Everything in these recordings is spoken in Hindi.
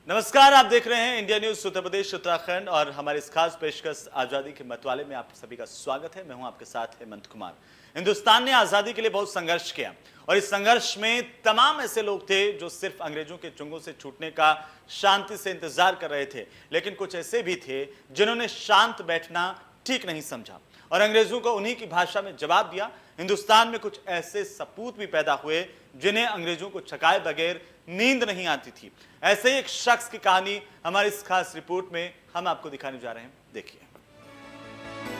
नमस्कार, आप देख रहे हैं इंडिया न्यूज उत्तर प्रदेश उत्तराखंड और हमारी इस खास पेशकश आजादी के मतवाले में आप सभी का स्वागत है। मैं हूं आपके साथ हेमंत कुमार। हिंदुस्तान ने आजादी के लिए बहुत संघर्ष किया और इस संघर्ष में तमाम ऐसे लोग थे जो सिर्फ अंग्रेजों के चंगुल से छूटने का शांति से इंतजार कर रहे थे, लेकिन कुछ ऐसे भी थे जिन्होंने शांत बैठना ठीक नहीं समझा और अंग्रेजों को उन्हीं की भाषा में जवाब दिया। हिंदुस्तान में कुछ ऐसे सपूत भी पैदा हुए जिन्हें अंग्रेजों को छकाए बगैर नींद नहीं आती थी। ऐसे ही एक शख्स की कहानी हमारी इस खास रिपोर्ट में हम आपको दिखाने जा रहे हैं। देखिए।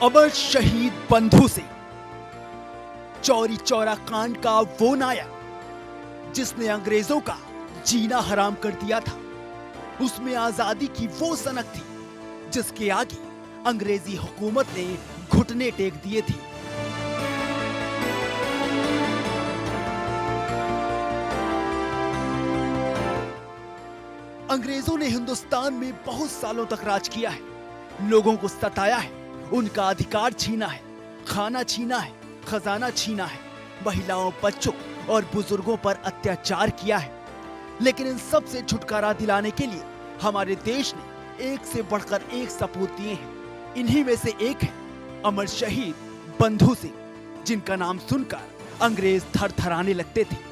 अमर शहीद बंधु सिंह, चौरी चौरा कांड का वो नायक जिसने अंग्रेजों का जीना हराम कर दिया था। उसमें आजादी की वो सनक थी जिसके आगे अंग्रेजी हुकूमत ने घुटने टेक दिए थे। अंग्रेजों ने हिंदुस्तान में बहुत सालों तक राज किया है, लोगों को सताया है, उनका अधिकार छीना है, खाना छीना है, खजाना छीना है, महिलाओं, बच्चों और बुजुर्गों पर अत्याचार किया है। लेकिन इन सब से छुटकारा दिलाने के लिए हमारे देश ने एक से बढ़कर एक सपूत दिए हैं। इन्हीं में से एक है अमर शहीद बंधु सिंह, जिनका नाम सुनकर अंग्रेज थरथराने लगते थे।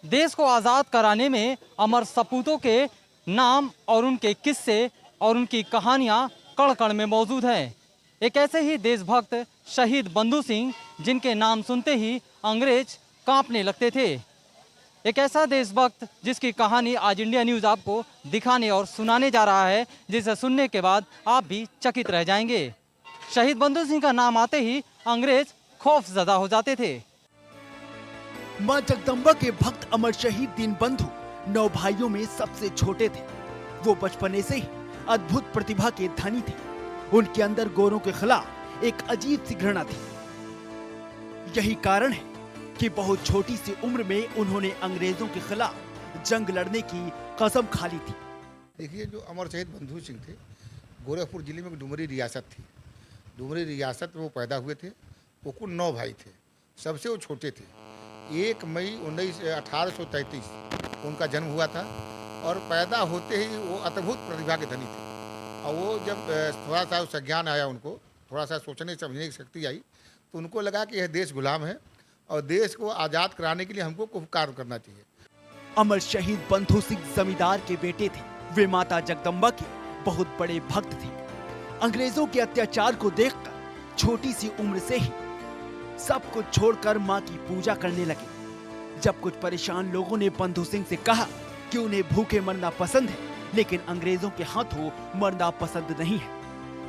देश को आज़ाद कराने में अमर सपूतों के नाम और उनके किस्से और उनकी कहानियां कण कण में मौजूद हैं। एक ऐसे ही देशभक्त शहीद बंधु सिंह जिनके नाम सुनते ही अंग्रेज कांपने लगते थे। एक ऐसा देशभक्त जिसकी कहानी आज इंडिया न्यूज़ आपको दिखाने और सुनाने जा रहा है, जिसे सुनने के बाद आप भी चकित रह जाएंगे। शहीद बंधु सिंह का नाम आते ही अंग्रेज खौफजदा हो जाते थे। मां जगदम्बा के भक्त अमर शहीद दीनबंधु 9 भाइयों में सबसे छोटे थे। वो बचपने से ही अद्भुत प्रतिभा के धनी थे। उनके अंदर गोरों के खिलाफ एक अजीब सी घृणा थी। यही कारण है कि बहुत छोटी सी उम्र में उन्होंने अंग्रेजों के खिलाफ जंग लड़ने की कसम खा ली थी। देखिए, जो अमर शहीद बंधु सिंह थे, गोरखपुर जिले में डुमरी रियासत थी। डुमरी रियासत में वो पैदा हुए थे। वो कुल 9 भाई थे, सबसे वो छोटे थे। 1 मई 1833 उनका जन्म हुआ था और पैदा होते ही वो अद्भुत प्रतिभा के धनी थे। और वो जब थोड़ा सा संज्ञान आया, उनको थोड़ा सा सोचने समझने की शक्ति आई, तो उनको लगा कि यह देश गुलाम है और देश को आज़ाद कराने के लिए हमको कुछ कार्य करना चाहिए। अमर शहीद बंधु सिंह जमींदार के बेटे थे। वे माता जगदम्बा के बहुत बड़े भक्त थे। अंग्रेजों के अत्याचार को देखकर छोटी सी उम्र से ही सब कुछ छोड़कर मां की पूजा करने लगे। जब कुछ परेशान लोगों ने बंधु सिंह से कहा कि उन्हें भूखे मरना पसंद है, लेकिन अंग्रेजों के हाथों मरना पसंद नहीं है,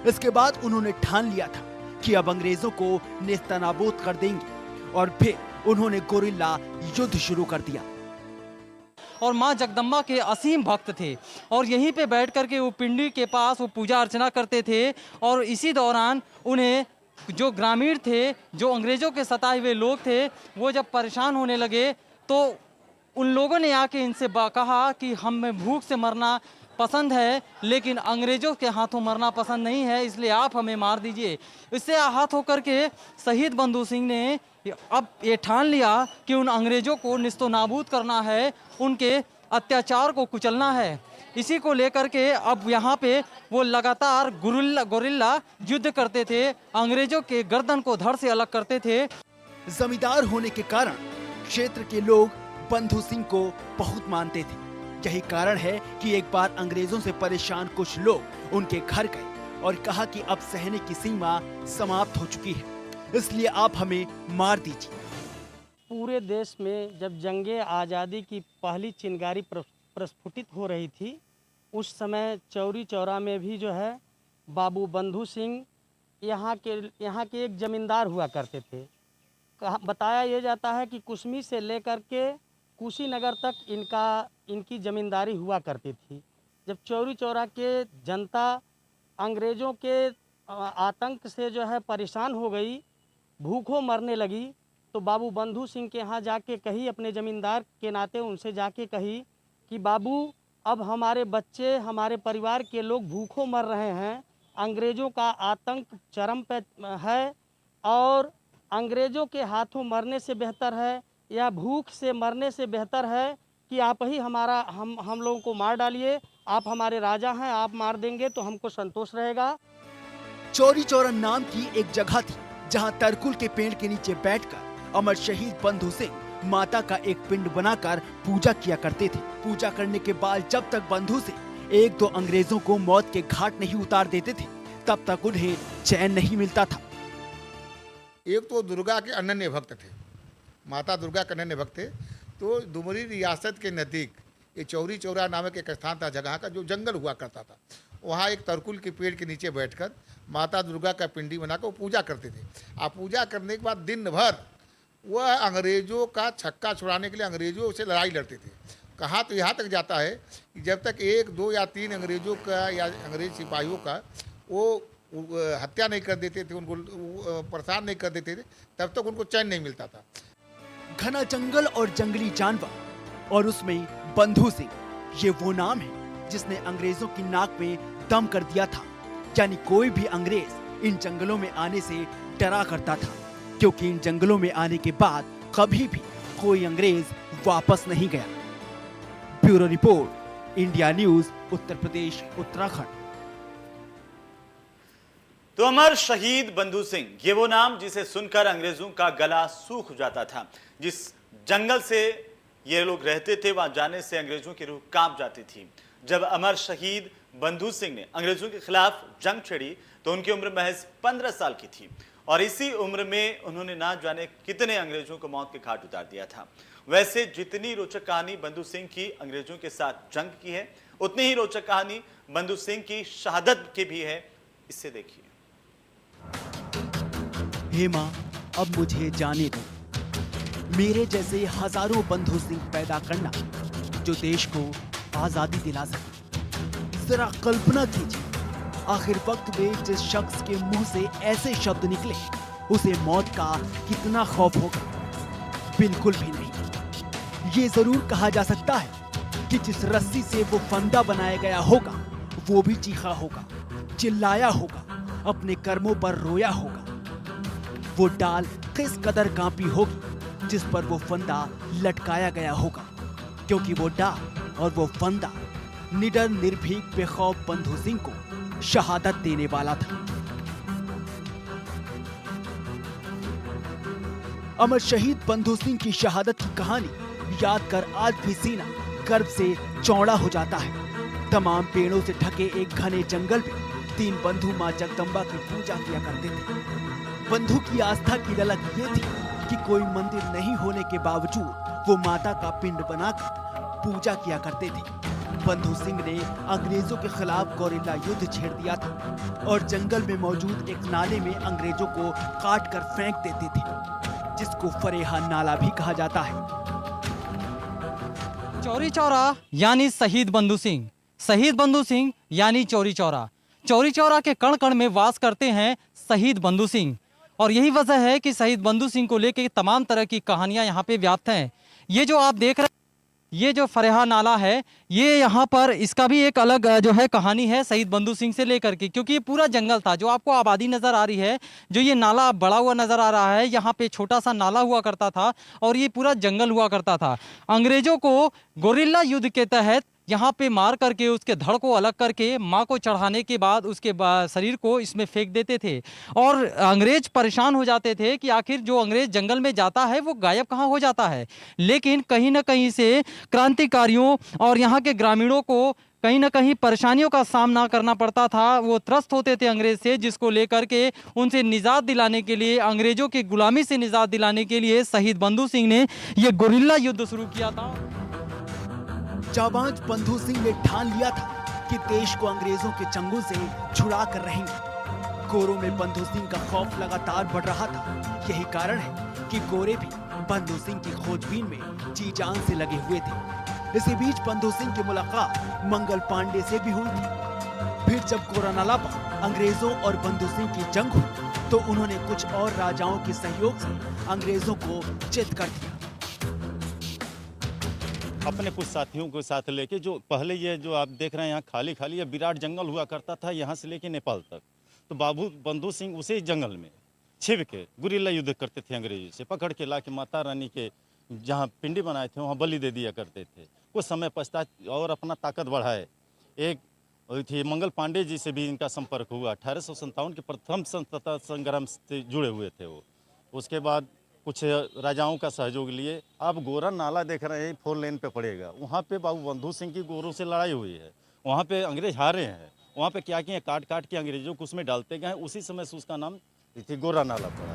इसके बाद उन्होंने ठान लिया था कि अब अंग्रेजों को नेस्तनाबूद कर देंगे और फिर उन्होंने गोरिल्ला युद्ध शुरू कर दिया। और माँ जगदम्बा के असीम भक्त थे और यहीं पे बैठ करके वो पिंडी के पास वो पूजा अर्चना करते थे। और इसी दौरान उन्हें जो ग्रामीण थे, जो अंग्रेजों के सताए हुए लोग थे, वो जब परेशान होने लगे तो उन लोगों ने आके इनसे कहा कि हमें भूख से मरना पसंद है, लेकिन अंग्रेजों के हाथों मरना पसंद नहीं है, इसलिए आप हमें मार दीजिए। इससे आहत होकर के शहीद बंधु सिंह ने अब ये ठान लिया कि उन अंग्रेजों को निस्तो नाबूद करना है, उनके अत्याचार को कुचलना है। इसी को लेकर के अब यहाँ पे वो लगातार गोरिल्ला युद्ध करते थे, अंग्रेजों के गर्दन को धड़ से अलग करते थे। जमींदार होने के कारण क्षेत्र के लोग बंधु सिंह को बहुत मानते थे। यही कारण है कि एक बार अंग्रेजों से परेशान कुछ लोग उनके घर गए और कहा कि अब सहने की सीमा समाप्त हो चुकी है, इसलिए आप हमें मार दीजिए। पूरे देश में जब जंगे आज़ादी की पहली चिंगारी प्रस्फुटित हो रही थी, उस समय चौरी चौरा में भी जो है बाबू बंधु सिंह यहाँ के एक ज़मींदार हुआ करते थे। बताया ये जाता है कि कुसमी से लेकर के कुशीनगर तक इनकी ज़मींदारी हुआ करती थी। जब चौरी चौरा के जनता अंग्रेज़ों के आतंक से जो है परेशान हो गई, भूखों मरने लगी, तो बाबू बंधु सिंह के यहाँ जाके कही, अपने ज़मींदार के नाते उनसे जाके कही कि बाबू, अब हमारे बच्चे, हमारे परिवार के लोग भूखों मर रहे हैं, अंग्रेज़ों का आतंक चरम पे है और अंग्रेज़ों के हाथों मरने से बेहतर है या भूख से मरने से बेहतर है कि आप ही हमारा हम लोगों को मार डालिए, आप हमारे राजा हैं, आप मार देंगे तो हमको संतोष रहेगा। चौरी चौरा नाम की एक जगह थी जहां तरकुल के पेड़ के नीचे बैठकर अमर शहीद बंधु सिंह माता का एक पिंड बनाकर पूजा किया करते थे। पूजा करने के बाद जब तक बंधु सिंह एक दो अंग्रेजों को मौत के घाट नहीं उतार देते थे तब तक उन्हें चैन नहीं मिलता था। एक तो दुर्गा के अनन्य भक्त थे, माता दुर्गा के अनन्य भक्त थे। तो डुमरी रियासत के नज़दीक ये चौरी चौरा नामक एक स्थान था, जगह का जो जंगल हुआ करता था। वहाँ एक तरकुल के पेड़ के नीचे बैठकर माता दुर्गा का पिंडी बनाकर वो पूजा करते थे। आप पूजा करने के बाद दिन भर वह अंग्रेज़ों का छक्का छुड़ाने के लिए अंग्रेज़ों से लड़ाई लड़ते थे। कहाँ तो यहाँ तक जाता है कि जब तक 1, 2 या 3 अंग्रेज़ों का या अंग्रेज सिपाहियों का वो हत्या नहीं कर देते थे, उनको परेशान नहीं कर देते थे, तब तक उनको चैन नहीं मिलता था। घना जंगल और जंगली जानवर और उसमें बंधु सिंह, ये वो नाम है जिसने अंग्रेजों की नाक में दम कर दिया था। यानी कोई भी अंग्रेज इन जंगलों में आने से डरा करता था, क्योंकि इन जंगलों में आने के बाद कभी भी कोई अंग्रेज वापस नहीं गया। Bureau report, India News, Uttar Pradesh, Uttarakhand. तो अमर शहीद बंधु सिंह, ये वो नाम जिसे सुनकर अंग्रेजों का गला सूख जाता था। जिस जंगल से ये लोग रहते थे वहां जाने से अंग्रेजों की रूह कांप जाती थी। जब अमर शहीद बंधु सिंह ने अंग्रेजों के खिलाफ जंग छेड़ी तो उनकी उम्र महज 15 साल की थी और इसी उम्र में उन्होंने ना जाने कितने अंग्रेजों को मौत के घाट उतार दिया था। वैसे जितनी रोचक कहानी बंधु सिंह की अंग्रेजों के साथ जंग की है, उतनी ही रोचक कहानी बंधु सिंह की शहादत की भी है। इससे देखिए। हे माँ, अब मुझे जाने दो। मेरे जैसे हजारों बंधु सिंह पैदा करना जो देश को आजादी दिला सके। जरा कल्पना कीजिए, आखिर वक्त में जिस शख्स के मुंह से ऐसे शब्द निकले उसे मौत का कितना खौफ होगा। बिल्कुल भी नहीं। ये जरूर कहा जा सकता है कि जिस रस्सी से वो फंदा बनाया गया होगा वो भी चीखा होगा, चिल्लाया होगा, अपने कर्मों पर रोया होगा। वो डाल किस कदर कांपी होगी जिस पर वो फंदा लटकाया गया होगा, क्योंकि वो डाल और वो फंदा निडर निर्भीक बेखौफ बंधु सिंह को शहादत देने वाला था। अमर शहीद बंधु सिंह की शहादत की कहानी याद कर आज भी सीना गर्व से चौड़ा हो जाता है। तमाम पेड़ों से ढके एक घने जंगल में 3 बंधु मां जगदम्बा की पूजा किया करते थे। बंधु की आस्था की ललक ये थी कि कोई मंदिर नहीं होने के बावजूद वो माता का पिंड बनाकर पूजा किया करते थे। बंधु सिंह ने अंग्रेजों के खिलाफ गोरिल्ला युद्ध छेड़ दिया था और जंगल में मौजूद एक नाले में अंग्रेजों को काट कर फेंक देते थे, जिसको फरेहा नाला भी कहा जाता है। चौरी चौरा यानी शहीद बंधु सिंह, शहीद बंधु सिंह यानी चौरी चौरा। चौरी चौरा के कण कण में वास करते हैं शहीद बंधु सिंह और यही वजह है कि शहीद बंधु सिंह को लेकर तमाम तरह की कहानियां यहाँ पे व्याप्त हैं। ये जो आप देख रहे हैं, ये जो फरेहा नाला है, ये यहाँ पर इसका भी एक अलग जो है कहानी है शहीद बंधु सिंह से लेकर के, क्योंकि ये पूरा जंगल था। जो आपको आबादी नज़र आ रही है, जो ये नाला बड़ा हुआ नज़र आ रहा है, यहाँ पे छोटा सा नाला हुआ करता था और ये पूरा जंगल हुआ करता था। अंग्रेजों को गोरिल्ला युद्ध के तहत यहाँ पे मार करके उसके धड़ को अलग करके माँ को चढ़ाने के बाद उसके शरीर को इसमें फेंक देते थे और अंग्रेज परेशान हो जाते थे कि आखिर जो अंग्रेज जंगल में जाता है वो गायब कहाँ हो जाता है। लेकिन कहीं ना कहीं से क्रांतिकारियों और यहाँ के ग्रामीणों को कहीं ना कहीं परेशानियों का सामना करना पड़ता था। वो त्रस्त होते थे अंग्रेज से, जिसको लेकर के उनसे निजात दिलाने के लिए, अंग्रेजों की गुलामी से निजात दिलाने के लिए शहीद बंधु सिंह ने ये गोरिल्ला युद्ध शुरू किया था। जाबाज बंधु सिंह ने ठान लिया था कि देश को अंग्रेजों के चंगुल से छुड़ा कर रहेंगे। गोरों में बंधु सिंह का खौफ लगातार बढ़ रहा था। यही कारण है कि गोरे भी बंधु सिंह की खोजबीन में जी जान से लगे हुए थे। इसी बीच बंधु सिंह की मुलाकात मंगल पांडे से भी हुई थी। फिर जब कोरानाला पर अंग्रेजों और बंधु सिंह की जंग हुई तो उन्होंने कुछ और राजाओं के सहयोग से अंग्रेजों को चित कर दिया। अपने कुछ साथियों को साथ लेके, जो पहले ये जो आप देख रहे हैं यहाँ खाली खाली ये विराट जंगल हुआ करता था यहाँ से लेके नेपाल तक, तो बाबू बंधु सिंह उसे जंगल में छिप के गुरिल्ला युद्ध करते थे। अंग्रेजों से पकड़ के ला के माता रानी के जहाँ पिंडी बनाए थे वहाँ बलि दे दिया करते थे। कुछ समय पश्चात और अपना ताकत बढ़ाए, एक थी मंगल पांडे जी से भी इनका संपर्क हुआ। 1857 के प्रथम स्वतंत्रता संग्राम से जुड़े हुए थे वो। उसके बाद कुछ राजाओं का सहयोग लिए। आप गोरा नाला देख रहे हैं, 4 लेन पे पड़ेगा, वहाँ पे बाबू बंधु सिंह की गोरों से लड़ाई हुई है। वहाँ पे अंग्रेज हारे हैं, वहाँ पे क्या किए, काट काट के अंग्रेजों को उसमें डालते गए, उसी समय से उसका नाम गोरा नाला पड़ा।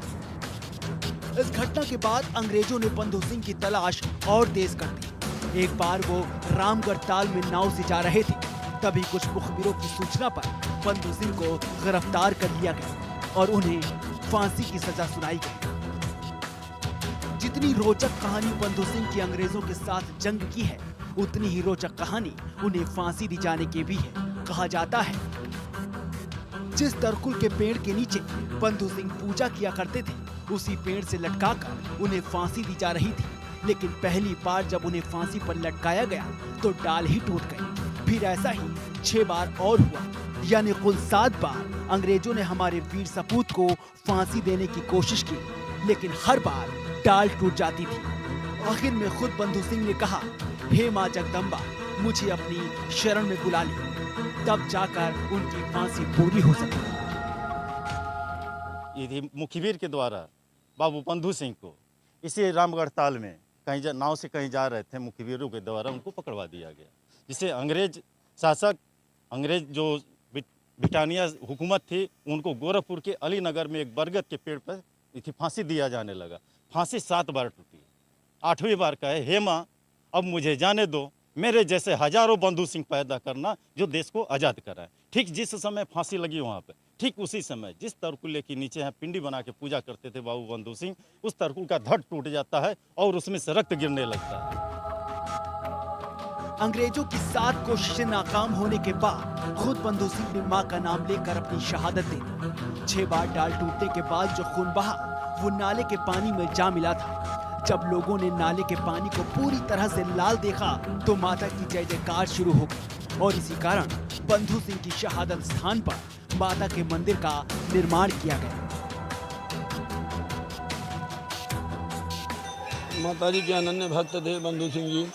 इस घटना के बाद अंग्रेजों ने बंधु सिंह की तलाश और तेज कर दी। एक बार वो रामगढ़ ताल में नाव से जा रहे थे, तभी कुछ मुखबिरों की सूचना पर बंधु सिंह को गिरफ्तार कर लिया गया और उन्हें फांसी की सजा सुनाई गई। जितनी रोचक कहानी बंधु सिंह की अंग्रेजों के साथ जंग की है, उतनी ही रोचक कहानी उन्हें फांसी दी जाने की भी है। कहा जाता है जिस तरकुल के पेड़ के नीचे बंधु सिंह पूजा किया करते थे, उसी पेड़ से लटकाकर उन्हें फांसी दी जा रही थी। लेकिन पहली बार जब उन्हें फांसी पर लटकाया गया तो डाल ही टूट गई। फिर ऐसा ही 6 बार और हुआ, यानी कुल 7 बार अंग्रेजों ने हमारे वीर सपूत को फांसी देने की कोशिश की, लेकिन हर बार डाल टूट जाती थी। आखिर में खुद बंधु सिंह ने कहा, हे माँ जगदम्बा, मुझे अपनी शरण में बुला ली, तब जाकर उनकी फांसी पूरी हो सकी। ये मुखबिर के द्वारा बाबू बंधु सिंह को इसी रामगढ़ ताल में कहीं नाव से कहीं जा रहे थे, मुखबिरों के द्वारा उनको पकड़वा दिया गया, जिसे अंग्रेज शासक, अंग्रेज जो ब्रिटानिया हुकूमत थी, उनको गोरखपुर के अलीनगर में एक बरगद के पेड़ पर फांसी दिया जाने लगा। फांसी 7 बार टूटी। 8वीं बार कहे, हे माँ, अब मुझे जाने दो, मेरे जैसे हजारों बंधु सिंह पैदा करना जो देश को आज़ाद कराए। ठीक जिस समय फांसी लगी वहाँ पे, ठीक उसी समय जिस तरकुल के नीचे यहाँ पिंडी बना के पूजा करते थे बाबू बंधु सिंह, उस तरकुल का धड़ टूट जाता है और उसमें से रक्त गिरने लगता है। अंग्रेजों की 7 कोशिशें नाकाम होने के बाद खुद बंधु सिंह ने मां का नाम लेकर अपनी शहादत दे दी। 6 बार डाल टूटने के बाद जो खून बहा, वो नाले के पानी में जा मिला था। जब लोगों ने नाले के पानी को पूरी तरह से लाल देखा तो माता की जय जयकार शुरू हो गई और इसी कारण बंधु सिंह की शहादत स्थान पर माता के मंदिर का निर्माण किया गया। माता जी के अनन्य भक्त थे बंधु सिंह जी।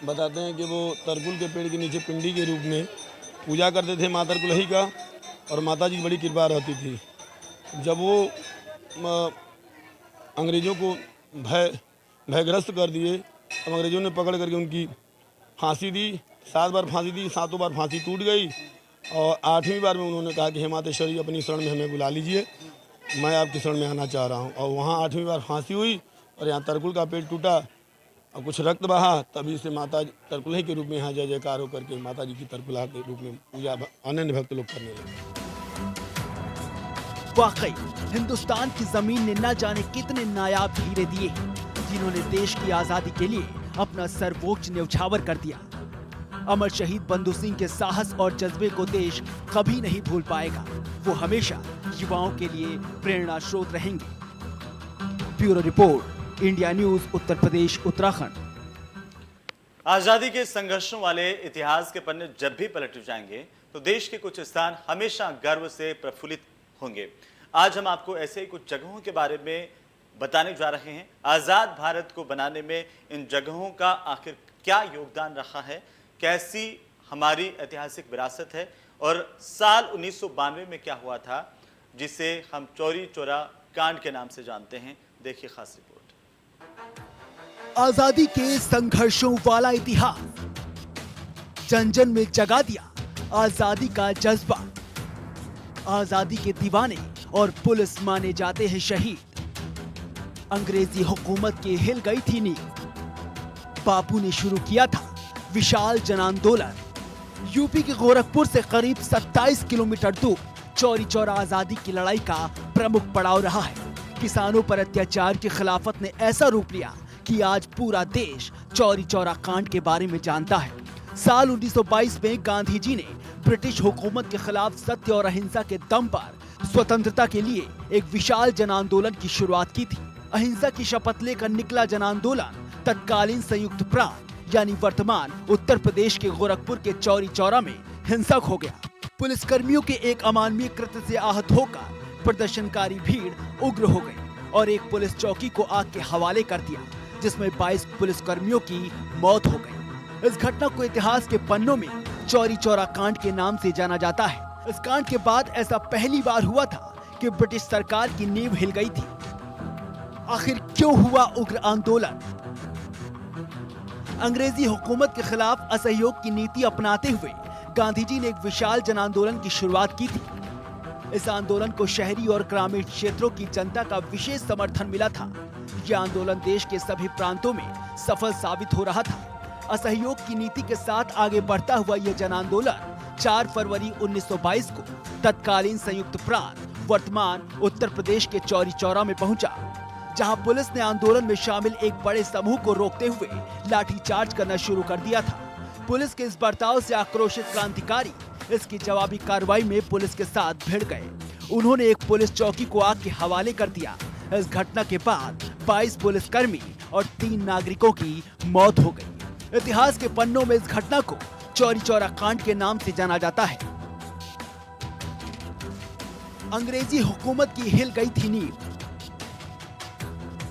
बताते हैं कि वो तरकुल के पेड़ के नीचे पिंडी के रूप में पूजा करते थे माता तरकुलही का, और माता जी की बड़ी कृपा रहती थी। जब वो अंग्रेज़ों को भयग्रस्त कर दिए, तब अंग्रेज़ों ने पकड़ करके उनकी फांसी दी। 7 बार फांसी दी, 7 बार फांसी टूट गई और 8वीं बार में उन्होंने कहा कि हे मातेश्वरी, अपनी शरण में हमें बुला लीजिए, मैं आपकी शरण में आना चाह रहा हूँ। और वहाँ 8वीं बार फांसी हुई और यहाँ तरकुल का पेड़ टूटा और कुछ रक्त बहा, तभी से माता तरकुलही के रूप में यहाँ जय जयकार होकर के माता जी की तरकुलहा के रूप में पूजा अनन्य भक्त लोग करने लगे। वाकई हिंदुस्तान की जमीन ने न जाने कितने नायाब हीरे दिए, जिन्होंने देश की आजादी के लिए अपना सर्वोच्च न्यौछावर कर दिया। अमर शहीद बंधु सिंह के साहस और जज्बे को देश कभी नहीं भूल पाएगा। वो हमेशा युवाओं के लिए प्रेरणा स्रोत रहेंगे। Bureau report, India News, Uttar Pradesh, Uttarakhand. आजादी के संघर्षों वाले इतिहास के पन्ने जब भी पलट जाएंगे तो देश के कुछ स्थान हमेशा गर्व से प्रफुल्लित होंगे। आज हम आपको ऐसे ही कुछ जगहों के बारे में बताने जा रहे हैं। आजाद भारत को बनाने में इन जगहों का आखिर क्या योगदान रहा है, कैसी हमारी ऐतिहासिक विरासत है और साल 1992 में क्या हुआ था, जिसे हम चौरी चौरा कांड के नाम से जानते हैं। देखिए खास रिपोर्ट। आजादी के संघर्षों वाला इतिहास, जन जन में जगा दिया आजादी का जज्बा। आजादी के दीवाने और पुलिस माने जाते हैं शहीद। अंग्रेजी हुकूमत की हिल गई थी नींव। बापू ने शुरू किया था विशाल जन आंदोलन। यूपी के गोरखपुर से करीब 27 किलोमीटर दूर चौरी चौरा आजादी की लड़ाई का प्रमुख पड़ाव रहा है। किसानों पर अत्याचार की खिलाफत ने ऐसा रूप लिया कि आज पूरा देश चौरी चौरा कांड के बारे में जानता है। साल 1922 में गांधी जी ने ब्रिटिश हुकूमत के खिलाफ सत्य और अहिंसा के दम पर स्वतंत्रता के लिए एक विशाल जन आंदोलन की शुरुआत की थी। अहिंसा की शपथ लेकर निकला जन आंदोलन तत्कालीन संयुक्त प्रांत यानी वर्तमान उत्तर प्रदेश के गोरखपुर के चौरी चौरा में हिंसक हो गया। पुलिसकर्मियों के एक अमानवीय कृत्य से आहत होकर प्रदर्शनकारी भीड़ उग्र हो गई और एक पुलिस चौकी को आग के हवाले कर दिया। जिसमें 22 पुलिसकर्मियों की मौत हो गई। इस घटना को इतिहास के पन्नों में चौरी चौरा कांड के नाम से जाना जाता है। इस कांड के बाद ऐसा पहली बार हुआ था कि ब्रिटिश सरकार की नींव हिल गई थी। आखिर क्यों हुआ उग्र आंदोलन? अंग्रेजी हुकूमत के खिलाफ असहयोग की नीति अपनाते हुए गांधी जी ने एक विशाल जन आंदोलन की शुरुआत की थी। इस आंदोलन को शहरी और ग्रामीण क्षेत्रों की जनता का विशेष समर्थन मिला था। यह आंदोलन देश के सभी प्रांतों में सफल साबित हो रहा था। असहयोग की नीति के साथ आगे बढ़ता हुआ यह जन आंदोलन 4 फरवरी 1922 को तत्कालीन संयुक्त प्रांत वर्तमान उत्तर प्रदेश के चौरी चौरा में पहुंचा, जहां पुलिस ने आंदोलन में शामिल एक बड़े समूह को रोकते हुए लाठीचार्ज करना शुरू कर दिया था। पुलिस के इस बर्ताव से आक्रोशित क्रांतिकारी इसकी जवाबी कार्रवाई में पुलिस के साथ भिड़ गए। उन्होंने एक पुलिस चौकी को आग के हवाले कर दिया। इस घटना के बाद 22 पुलिसकर्मी और 3 नागरिकों की मौत हो गई। इतिहास के पन्नों में इस घटना को चौरी चौरा कांड के नाम से जाना जाता है। अंग्रेजी हुकूमत की हिल गई थी नींव।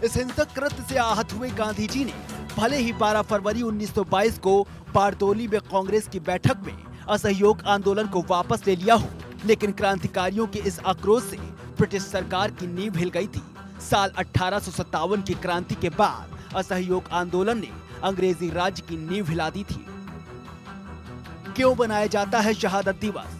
इस हिंसक कृत्य से आहत हुए गांधी जी ने भले ही 12 फरवरी 1922 को बारदोली में कांग्रेस की बैठक में असहयोग आंदोलन को वापस ले लिया हो, लेकिन क्रांतिकारियों के इस आक्रोश से ब्रिटिश सरकार की नींव हिल गई थी। साल 1857 की क्रांति के बाद असहयोग आंदोलन ने अंग्रेजी राज्य की नींव हिला दी थी। क्यों बनाया जाता है शहादत दिवस?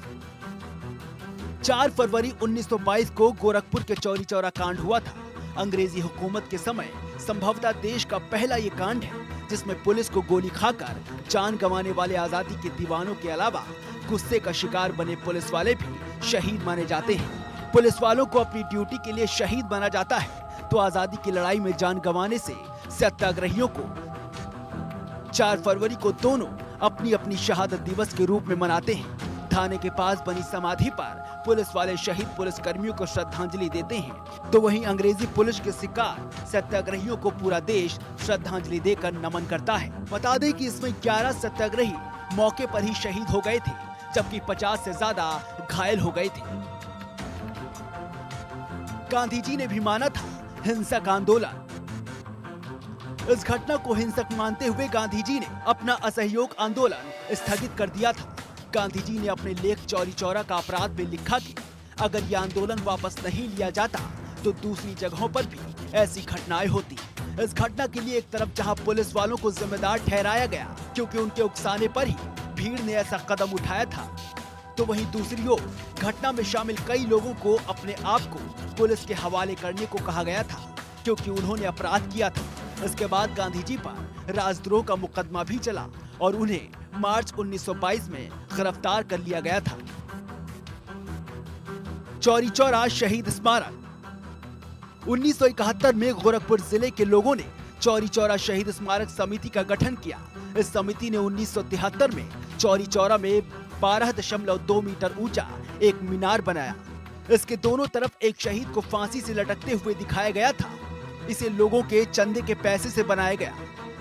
4 फरवरी 1922 को गोरखपुर के चौरी चौरा कांड हुआ था। अंग्रेजी हुकूमत के समय संभवतः देश का पहला ये कांड है जिसमें पुलिस को गोली खाकर जान गंवाने वाले आजादी के दीवानों के अलावा गुस्से का शिकार बने पुलिस वाले भी शहीद माने जाते हैं। पुलिस वालों को अपनी ड्यूटी के लिए शहीद माना जाता है तो आजादी की लड़ाई में जान गंवाने से सत्याग्रहियों को 4 फरवरी को दोनों अपनी अपनी शहादत दिवस के रूप में मनाते हैं। थाने के पास बनी समाधि पर पुलिस वाले शहीद पुलिसकर्मियों को श्रद्धांजलि देते हैं, तो वहीं अंग्रेजी पुलिस के शिकार सत्याग्रहियों को पूरा देश श्रद्धांजलि देकर नमन करता है। बता दें कि इसमें 11 सत्याग्रही मौके पर ही शहीद हो गए थे, जबकि 50 से ज्यादा घायल हो गए थे। गांधी जी ने भी माना था हिंसक आंदोलन। इस घटना को हिंसक मानते हुए गांधी जी ने अपना असहयोग आंदोलन स्थगित कर दिया था। गांधी जी ने अपने लेख चौरी चौरा का अपराध में लिखा कि अगर यह आंदोलन वापस नहीं लिया जाता तो दूसरी जगहों पर भी ऐसी घटनाएं होती। इस घटना के लिए एक तरफ जहां पुलिस वालों को जिम्मेदार ठहराया गया क्योंकि उनके उकसाने पर ही भीड़ ने ऐसा कदम उठाया था, तो वहीं दूसरी ओर घटना में शामिल कई लोगों को अपने आप को पुलिस के हवाले करने को कहा गया था क्योंकि उन्होंने अपराध किया था। इसके बाद गांधी जी पर राजद्रोह का मुकदमा भी चला और उन्हें मार्च 1922 में गिरफ्तार कर लिया गया था। चौरी चौरा शहीद स्मारक 1971 में गोरखपुर जिले के लोगों ने चौरी चौरा शहीद स्मारक समिति का गठन किया। इस समिति ने 1973 में चौरी चौरा में 12.2 मीटर ऊंचा एक मीनार बनाया। इसके दोनों तरफ एक शहीद को फांसी से लटकते हुए दिखाया गया था। इसे लोगों के चंदे के पैसे से बनाया गया।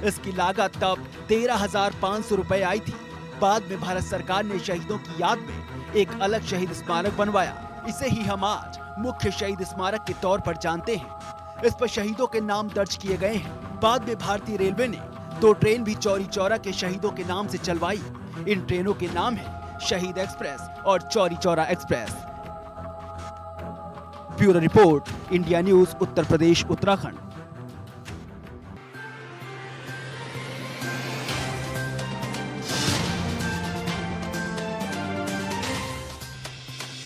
इसकी लागत तब 13,500 रुपए आई थी। बाद में भारत सरकार ने शहीदों की याद में एक अलग शहीद स्मारक बनवाया। इसे ही हम आज मुख्य शहीद स्मारक के तौर पर जानते हैं। इस पर शहीदों के नाम दर्ज किए गए हैं। बाद में भारतीय रेलवे ने 2 ट्रेन भी चौरी चौरा के शहीदों के नाम से चलवाई। इन ट्रेनों के नाम है शहीद एक्सप्रेस और Chauri Chaura express. Bureau report, India News, Uttar Pradesh, Uttarakhand.